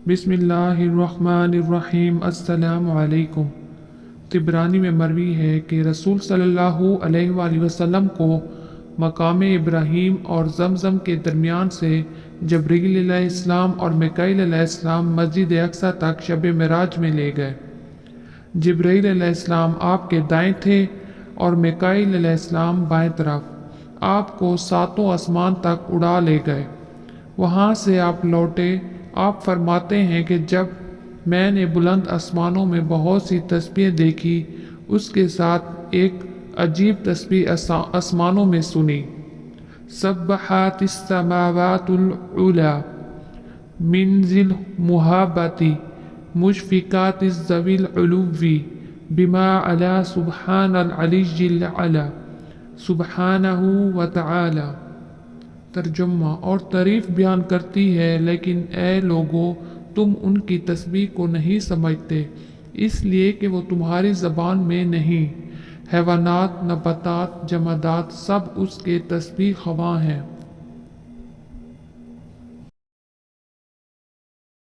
بسم اللہ الرحمن الرحیم۔ السلام علیکم۔ طبرانی میں مروی ہے کہ رسول صلی اللہ علیہ وآلہ وسلم کو مقام ابراہیم اور زمزم کے درمیان سے جبرائیل علیہ السلام اور میکائیل علیہ السلام مسجد اقصی تک شب معراج میں لے گئے۔ جبرائیل علیہ السلام آپ کے دائیں تھے اور میکائیل علیہ السلام بائیں طرف۔ آپ کو ساتوں آسمان تک اڑا لے گئے۔ وہاں سے آپ لوٹے۔ آپ فرماتے ہیں کہ جب میں نے بلند آسمانوں میں بہت سی تسبیحیں دیکھی، اس کے ساتھ ایک عجیب تسبیح آسمانوں میں سنی۔ سبحات السماوات العلی من ذی المہابۃ مشفقات ذوی العلو بما علی سبحان العلی العلی سبحانہ وتعالی۔ ترجمہ: اور تعریف بیان کرتی ہے، لیکن اے لوگو تم ان کی تسبیح کو نہیں سمجھتے، اس لیے کہ وہ تمہاری زبان میں نہیں۔ حیوانات، نباتات، جمادات سب اس کے تسبیح خواں ہیں۔